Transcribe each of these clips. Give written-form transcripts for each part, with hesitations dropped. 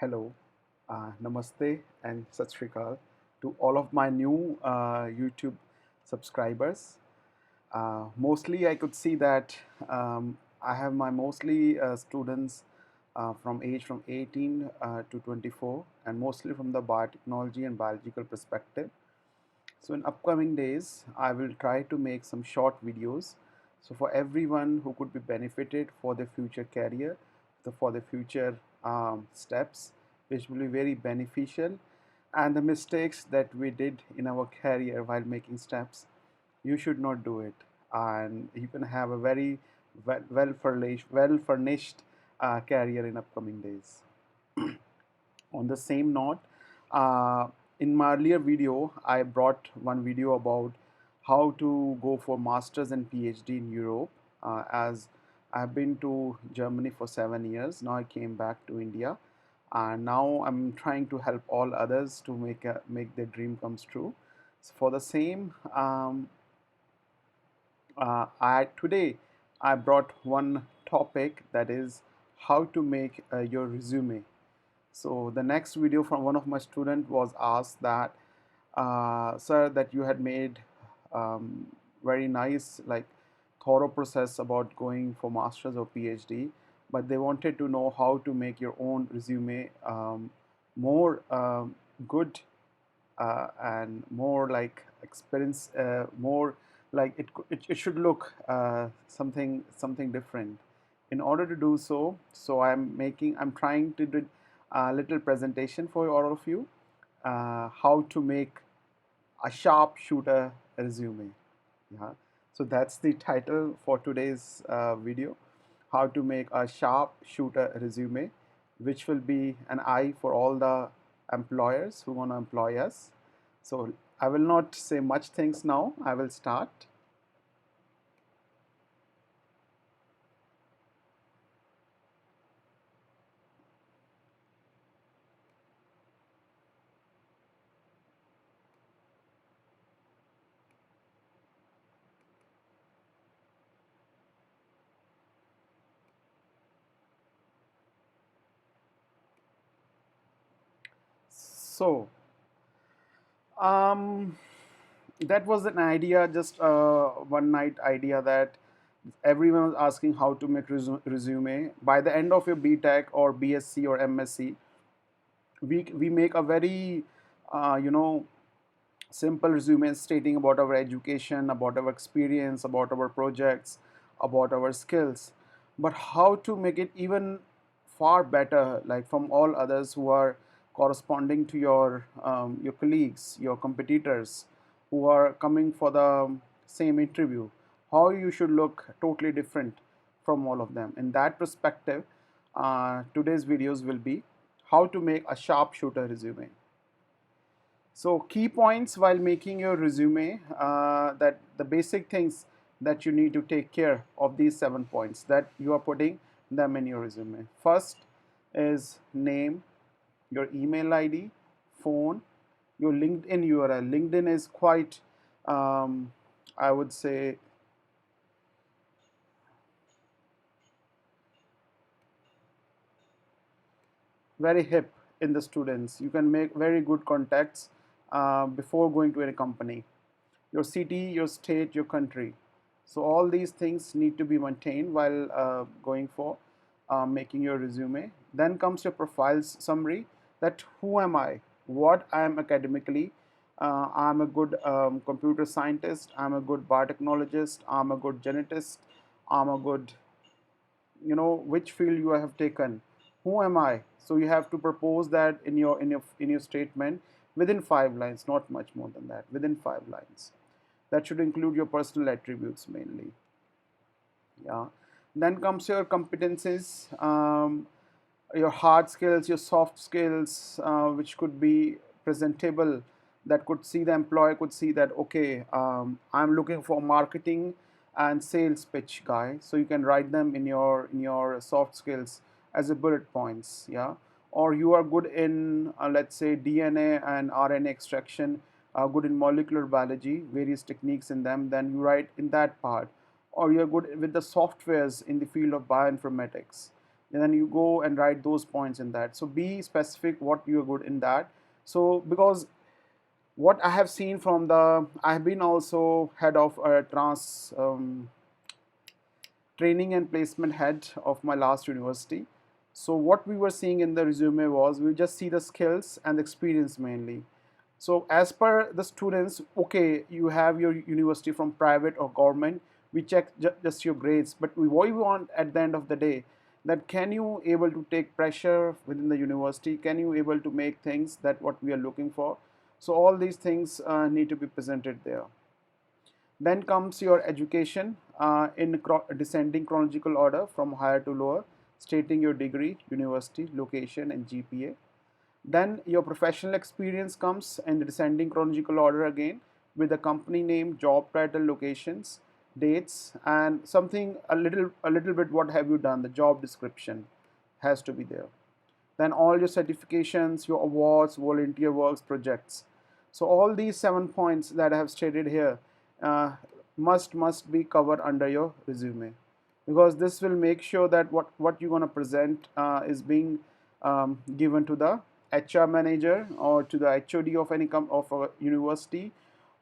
Hello, Namaste, and Sat Sri Akal to all of my new YouTube subscribers. Mostly, I could see that I have my mostly students from 18 to 24, and mostly from the biotechnology and biological perspective. So, in upcoming days, I will try to make some short videos. So, for everyone who could be benefited for their future career, for the future steps, which will be very beneficial, and the mistakes that we did in our career while making steps, you should not do it, and you can have a very well furnished career in upcoming days. On the same note, uh, in my earlier video, I brought one video about how to go for masters and PhD in Europe. As I've been to Germany for 7 years, now I came back to India, and now I'm trying to help all others to make their dream comes true. So for the same, I today I brought one topic, that is how to make your resume. So the next video from one of my student was asked that, sir, that you had made um, very nice, like, thorough process about going for masters or PhD, but they wanted to know how to make your own resume more good, and more like experience, more like it should look something different. In order to do so, I'm trying to do a little presentation for all of you, how to make a sharpshooter resume. Yeah. So that's the title for today's video: how to make a sharpshooter resume, which will be an eye for all the employers who want to employ us. So I will not say much things now. I will start. So um, that was an idea, just one night idea, that everyone was asking how to make resume. By the end of your BTech or BSc or MSc, we make a very simple resume stating about our education, about our experience, about our projects, about our skills. But how to make it even far better, like from all others who are corresponding to your colleagues, your competitors, who are coming for the same interview, how you should look totally different from all of them. In that perspective, today's videos will be how to make a sharpshooter resume. So key points while making your resume, that the basic things that you need to take care of, these 7 points that you are putting them in your resume. First is name, your email ID, phone, your LinkedIn URL. LinkedIn is quite, I would say, very hip in the students. You can make very good contacts before going to any company. Your city, your state, your country. So all these things need to be maintained while going for making your resume. Then comes your profiles summary, that who am I, what I am academically. I'm a good computer scientist, I'm a good biotechnologist, I'm a good genetist, I'm a good, which field you have taken, who am I. So you have to propose that in your statement within 5 lines, not much more than that, within 5 lines. That should include your personal attributes mainly. Yeah. Then comes your competencies, your hard skills, your soft skills, which could be presentable, that could see the employer could see that, okay, I'm looking for marketing and sales pitch guy. So you can write them in your soft skills as a bullet points. Yeah. Or you are good in, let's say, DNA and RNA extraction, good in molecular biology, various techniques in them, then you write in that part. Or you're good with the softwares in the field of bioinformatics. and then you go and write those points in that. So be specific what you're good in that. So because what I have seen from the, I have been also head of a training and placement head of my last university. So what we were seeing in the resume was we just see the skills and the experience mainly. So as per the students, okay, you have your university from private or government, we check just your grades, but what we want at the end of the day, that can you able to take pressure within the university, can you able to make things that what we are looking for. So all these things need to be presented there. Then comes your education in descending chronological order from higher to lower, stating your degree, university, location, and GPA. Then your professional experience comes in the descending chronological order again with the company name, job title, locations, dates, and something a little bit what have you done. The job description has to be there. Then all your certifications, your awards, volunteer works, projects. So all these 7 points that I have stated here uh, must be covered under your resume, because this will make sure that what you're going to present is being given to the HR manager or to the HOD of any of a university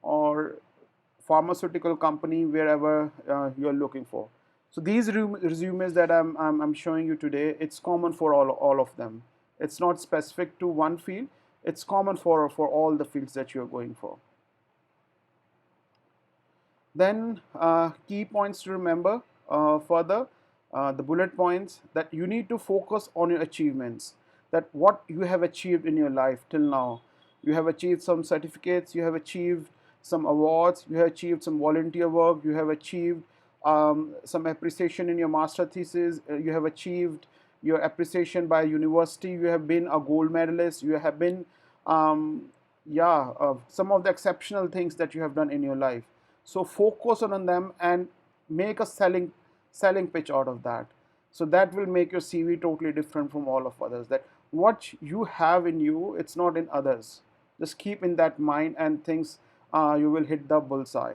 or pharmaceutical company, wherever you're looking for. So these resumes that I'm showing you today, it's common for all of them. It's not specific to one field. It's common for all the fields that you're going for. Then key points to remember further, the bullet points that you need to focus on your achievements, that what you have achieved in your life till now. You have achieved some certificates, you have achieved some awards, you have achieved some volunteer work, you have achieved some appreciation in your master thesis, you have achieved your appreciation by university, you have been a gold medalist, you have been some of the exceptional things that you have done in your life. So focus on them and make a selling pitch out of that. So that will make your CV totally different from all of others. That what you have in you, it's not in others. Just keep in that mind, and things you will hit the bullseye.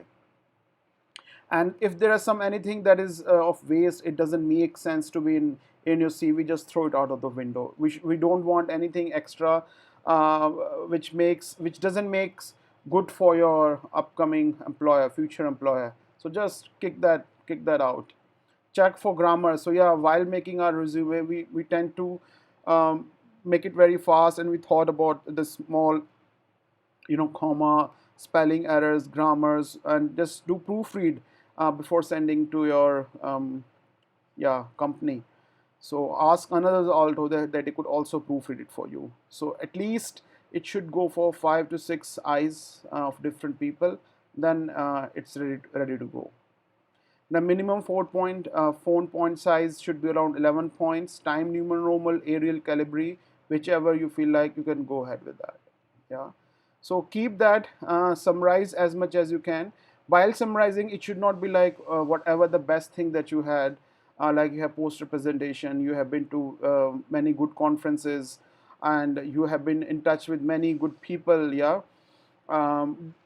And if there is some anything that is of waste, it doesn't make sense to be in your CV, just throw it out of the window. We don't want anything extra uh, which doesn't make good for your upcoming employer, future employer. So just kick that out. Check for grammar. So yeah, while making our resume, we tend to make it very fast, and we thought about the small, comma, spelling errors, grammars, and just do proofread before sending to your company. So ask another also that it could also proofread it for you. So at least it should go for 5 to 6 eyes of different people. Then it's ready to go. The minimum font point size should be around 11 points. Time New Roman, Arial, Calibri, whichever you feel like, you can go ahead with that. Yeah. So keep that, summarize as much as you can. While summarizing, it should not be like whatever the best thing that you had, like you have poster presentation, you have been to many good conferences, and you have been in touch with many good people. Yeah,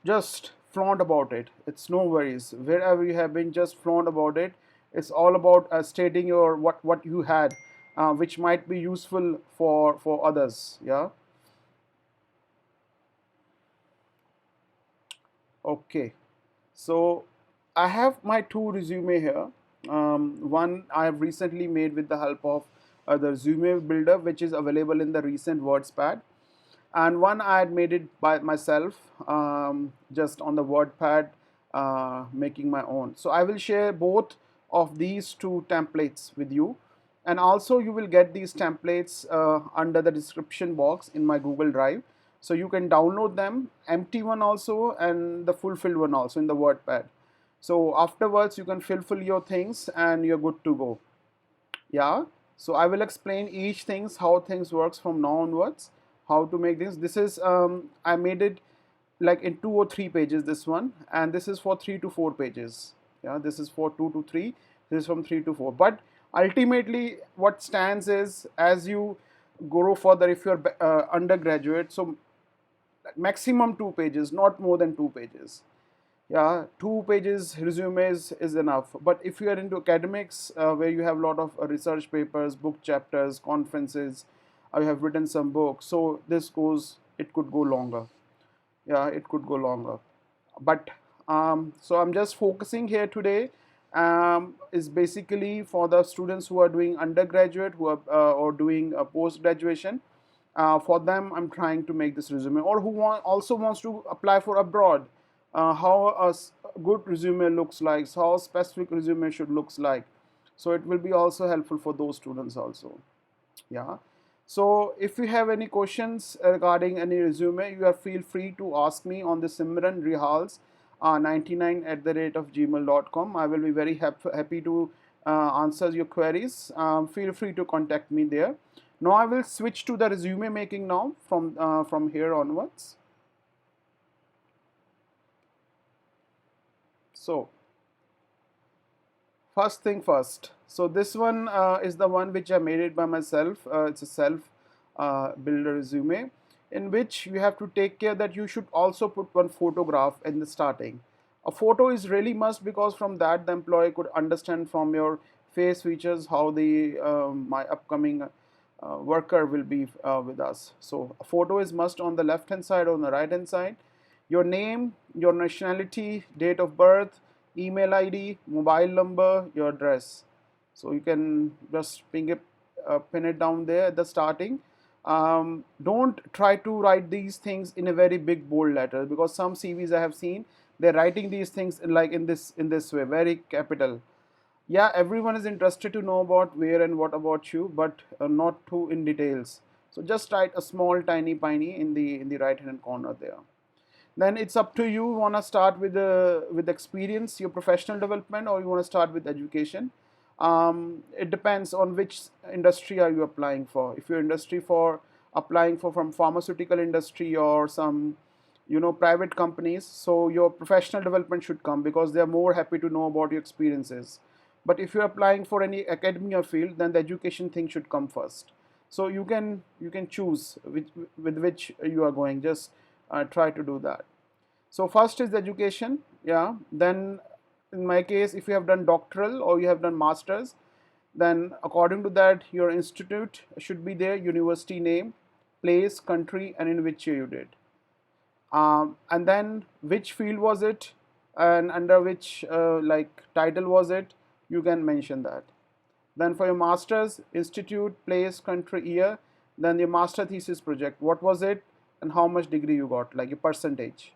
just flaunt about it. It's no worries. Wherever you have been, just flaunt about it. It's all about stating your what you had, which might be useful for others. Yeah. Okay. So I have my two resume here. One I have recently made with the help of the resume builder, which is available in the recent WordPad, and one I had made it by myself, just on the WordPad, making my own. So I will share both of these two templates with you, and also you will get these templates under the description box in my Google Drive. So you can download them, empty one also, and the fulfilled one also in the WordPad. So afterwards you can fulfill your things and you're good to go. Yeah. So I will explain each things, how things works from now onwards, how to make this is I made it like in 2 or 3 pages, this one, and this is for 3 to 4 pages. Yeah, this is for 2 to 3, this is from 3 to 4. But ultimately what stands is, as you grow further, if you're undergraduate, so maximum 2 pages, not more than 2 pages. Yeah, 2 pages resumes is enough. But if you are into academics, where you have a lot of research papers, book chapters, conferences, you have written some books, so this goes, it could go longer. Yeah, it could go longer. But so I'm just focusing here today, is basically for the students who are doing undergraduate, who are or doing post graduation. For them, I'm trying to make this resume, or who also wants to apply for abroad. How good resume looks like, so how specific resume should looks like. So it will be also helpful for those students also. Yeah. So if you have any questions regarding any resume, you are feel free to ask me on the Simran Rihals 99 at the rate of gmail.com. I will be very happy to answer your queries. Feel free to contact me there. Now I will switch to the resume making now from here onwards. So first thing first. So this one is the one which I made it by myself. It's a self builder resume, in which you have to take care that you should also put one photograph in the starting. A photo is really must, because from that the employee could understand from your face features how the my upcoming worker will be with us. So a photo is must on the left hand side or on the right hand side. Your name, your nationality, date of birth, email ID, mobile number, your address. So you can just pin it down there at the starting. Don't try to write these things in a very big bold letter, because some CVs I have seen, they're writing these things in this way, very capital. Yeah, everyone is interested to know about where and what about you, but not too in details. So just write a small tiny in the right hand corner there. Then it's up to you. Want to start with experience, your professional development, or you want to start with education. It depends on which industry are you applying for. If your industry for applying for from pharmaceutical industry or some private companies, so your professional development should come, because they are more happy to know about your experiences. But if you're applying for any academia field, then the education thing should come first. So you can choose with which you are going. Just try to do that. So first is the education. Yeah. Then in my case, if you have done doctoral or you have done masters, then according to that, your institute should be there, university name, place, country, and in which year you did. And then which field was it, and under which like title was it, you can mention that. Then for your master's, institute, place, country, year. Then your master thesis project, what was it, and how much degree you got, like your percentage.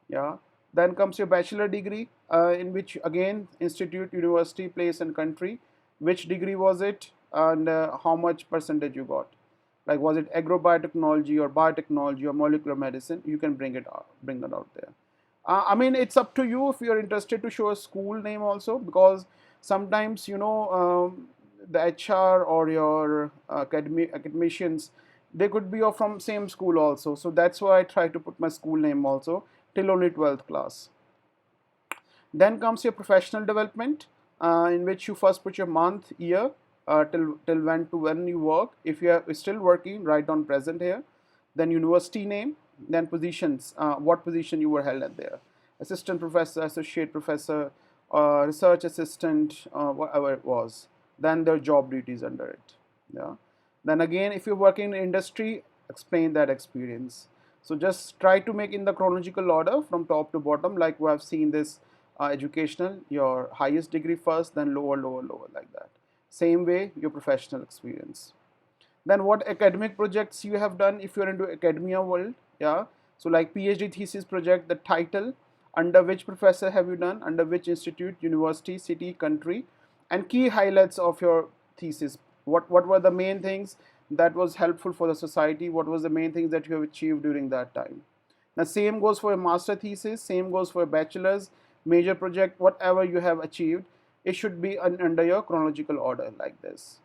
Yeah. Then comes your bachelor degree, in which again institute, university, place, and country. Which degree was it, and how much percentage you got. Like was it agrobiotechnology or biotechnology or molecular medicine? You can bring it out there. I mean, it's up to you if you're interested to show a school name also, because sometimes the HR or your academicians, they could be from same school also. So that's why I try to put my school name also till only 12th class. Then comes your professional development, in which you first put your month, year, till when you work. If you are still working, write down present here. Then university name, then positions, what position you were held at there. Assistant professor, associate professor, research assistant, whatever it was. Then their job duties under it. Yeah. Then again, if you're working in industry, explain that experience. So just try to make in the chronological order from top to bottom, like we have seen this educational, your highest degree first, then lower, lower, lower, like that. Same way, your professional experience. Then what academic projects you have done if you're into academia world. Yeah. So like PhD thesis project, the title, under which professor have you done, under which institute, university, city, country, and key highlights of your thesis. What were the main things that was helpful for the society? What was the main things that you have achieved during that time? Now same goes for a master thesis, same goes for a bachelor's, major project, whatever you have achieved, it should be under your chronological order like this.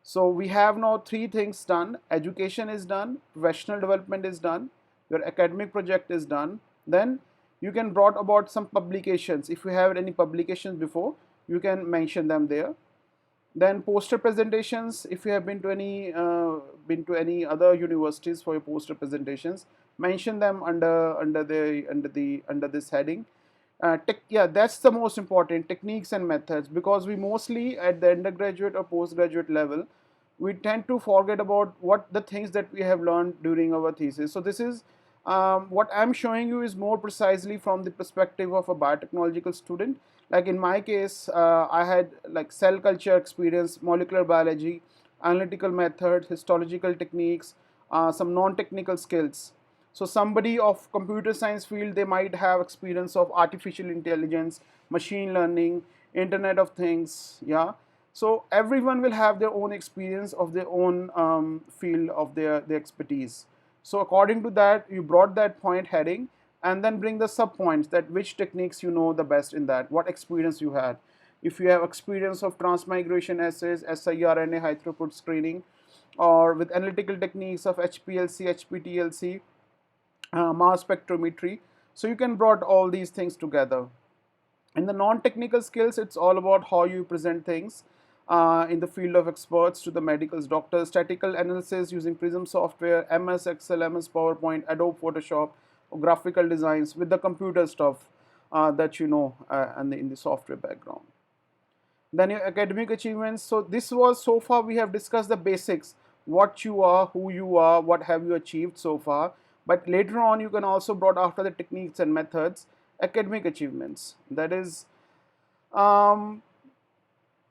So we have now three things done. Education is done, professional development is done, your academic project is done. Then you can brought about some publications. If you have any publications before, you can mention them there. Then poster presentations. If you have been to any other universities for your poster presentations, mention them under this heading. Yeah, that's the most important, techniques and methods, because we mostly at the undergraduate or postgraduate level, we tend to forget about what the things that we have learned during our thesis. So this is what I'm showing you is more precisely from the perspective of a biotechnological student. Like in my case, I had like cell culture experience, molecular biology, analytical method, histological techniques, some non-technical skills. So somebody of computer science field, they might have experience of artificial intelligence, machine learning, internet of things. Yeah. So everyone will have their own experience of their own field of their expertise. So according to that, you brought that point heading, and then bring the sub points, that which techniques you know the best in that, what experience you had. If you have experience of transmigration assays, siRNA high throughput screening, or with analytical techniques of HPLC, HPTLC, mass spectrometry. So you can brought all these things together. In the non-technical skills, it's all about how you present things in the field of experts to the medicals, doctors, statistical analysis using Prism software, MS Excel, MS PowerPoint, Adobe Photoshop, or graphical designs with the computer stuff that you know and in the software background. Then your academic achievements. So this was, so far we have discussed the basics, what you are, who you are, what have you achieved so far. But later on you can also brought after the techniques and methods academic achievements. That is, um,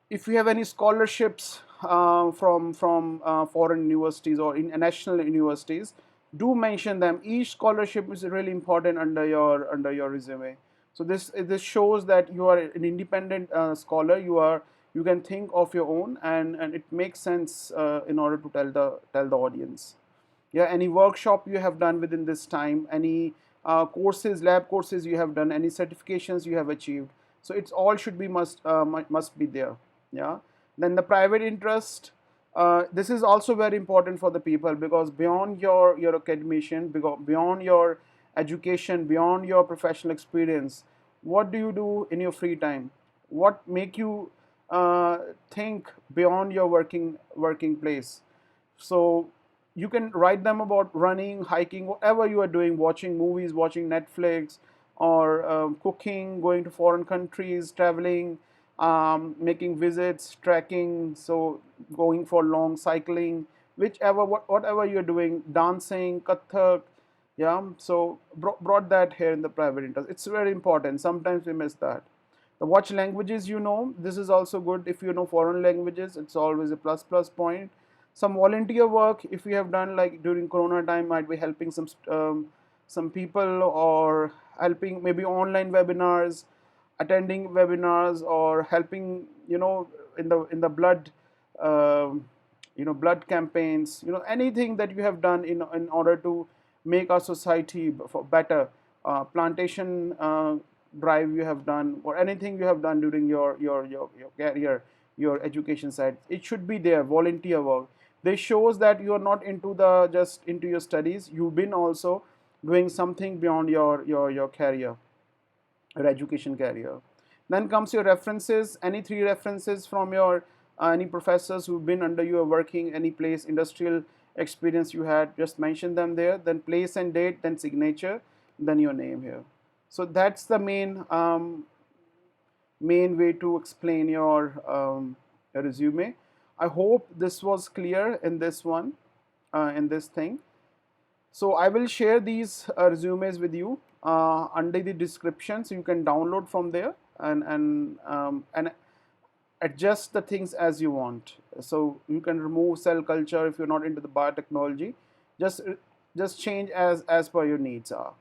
if you have any scholarships from foreign universities or in national universities, do mention them. Each scholarship is really important under your resume. So this shows that you are an independent scholar. You can think of your own, and it makes sense in order to tell the audience. Yeah, any workshop you have done within this time, any courses, lab courses you have done, any certifications you have achieved. So it's all should be must be there. Yeah. Then the private interest. This is also very important for the people, because beyond your academician, beyond your education, beyond your professional experience, what do you do in your free time? What make you think beyond your working place? So you can write them about running, hiking, whatever you are doing, watching movies, watching Netflix, or cooking, going to foreign countries, traveling, making visits, trekking, so going for long cycling, whatever you're doing, dancing, kathak. Yeah, so brought that here in the private interest. It's very important. Sometimes we miss that. The watch languages, this is also good. If you know foreign languages, it's always a plus point. Some volunteer work, if you have done, like during corona time, might be helping some people, or helping maybe online webinars, attending webinars, or helping in the blood, um, blood campaigns, anything that you have done in order to make our society for better. Plantation drive you have done, or anything you have done during your career, your education side, it should be there. Volunteer work, this shows that you are not into the just into your studies, you've been also doing something beyond your career, your education career. Then comes your references, any three references from your any professors who've been under you, working any place, industrial experience you had, just mention them there. Then place and date, then signature, then your name here. So that's the main way to explain your resume. I hope this was clear in this one, in this thing. So I will share these resumes with you under the description, so you can download from there, and adjust the things as you want. So you can remove cell culture if you're not into the biotechnology. Just just change as per your needs are.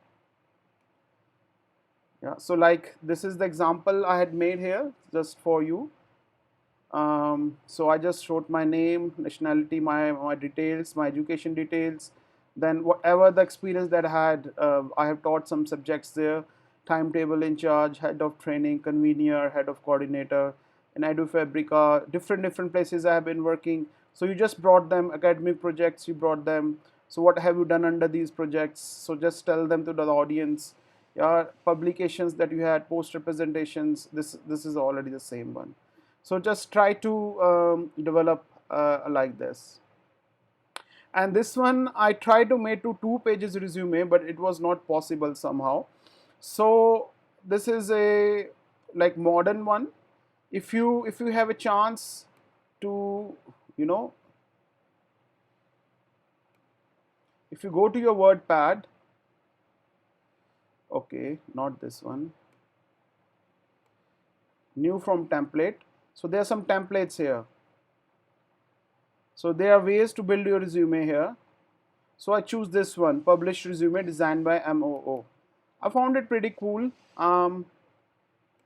Yeah. So like this is the example I had made here just for you. So I just wrote my name, nationality, my details, my education details, then whatever the experience that I have taught some subjects there, timetable in charge, head of training, convener, head of coordinator, in EduFabrica, different places I have been working. So you just brought them, academic projects, you brought them. So what have you done under these projects? So just tell them to the audience. Yeah, publications that you had, poster presentations, this is already the same one. So just try to develop like this. And this one I tried to make to 2 pages resume, but it was not possible somehow. So this is a like modern one. If you have a chance to, you know, if you go to your WordPad, okay, not this one, new from template. So there are some templates here. So there are ways to build your resume here. So I choose this one, published resume designed by MOO. I found it pretty cool.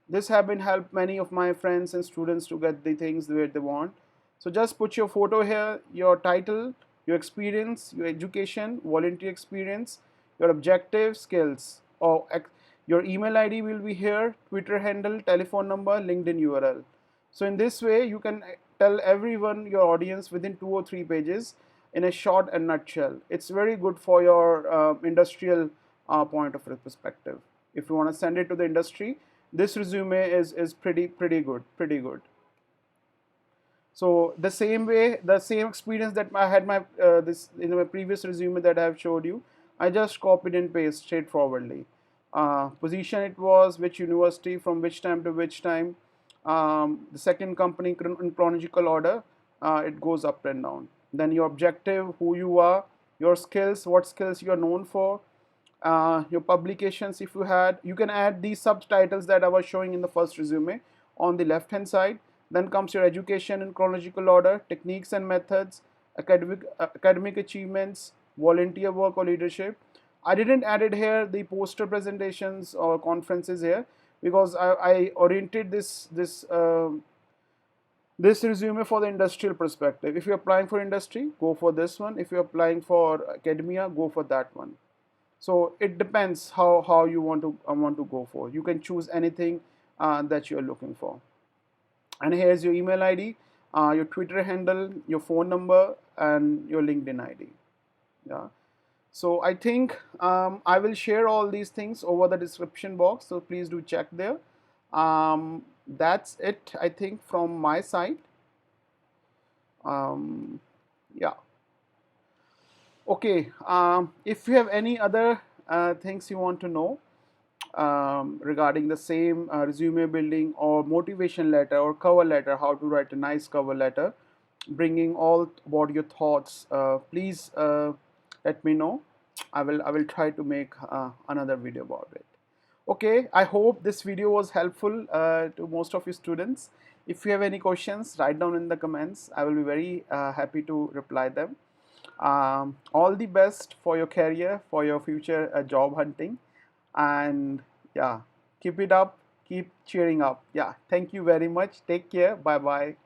This have been helped many of my friends and students to get the things where they want. So just put your photo here, your title, your experience, your education, volunteer experience, your objective, skills, or your email ID will be here, Twitter handle, telephone number, LinkedIn URL. So in this way, you can tell everyone, your audience, within 2 or 3 pages in a short and nutshell. It's very good for your industrial point of perspective. If you want to send it to the industry, this resume is pretty good. So the same way, the same experience that I had my this in my previous resume that I have showed you, I just copied and paste straightforwardly. Position it was, which university, from which time to which time, the second company in chronological order, it goes up and down. Then your objective, who you are, your skills, what skills you are known for, your publications. If you had, you can add these subtitles that I was showing in the first resume on the left hand side. Then comes your education in chronological order, techniques and methods, academic achievements, volunteer work or leadership. I didn't added here the poster presentations or conferences here because I oriented this resume for the industrial perspective. If you're applying for industry, go for this one. If you're applying for academia, go for that one. So it depends how you want to go for. You can choose anything that you're looking for. And here's your email ID, your Twitter handle, your phone number, and your LinkedIn ID. Yeah. So I think I will share all these things over the description box. So please do check there. That's it, I think, from my side. Yeah. Okay. If you have any other things you want to know regarding the same resume building or motivation letter or cover letter, how to write a nice cover letter, bringing all about your thoughts, please let me know. I will try to make another video about it. Okay, I hope this video was helpful to most of you students. If you have any questions, write down in the comments. I will be very happy to reply them. All the best for your career, for your future job hunting, and yeah, keep it up, keep cheering up. Yeah, thank you very much. Take care. Bye bye.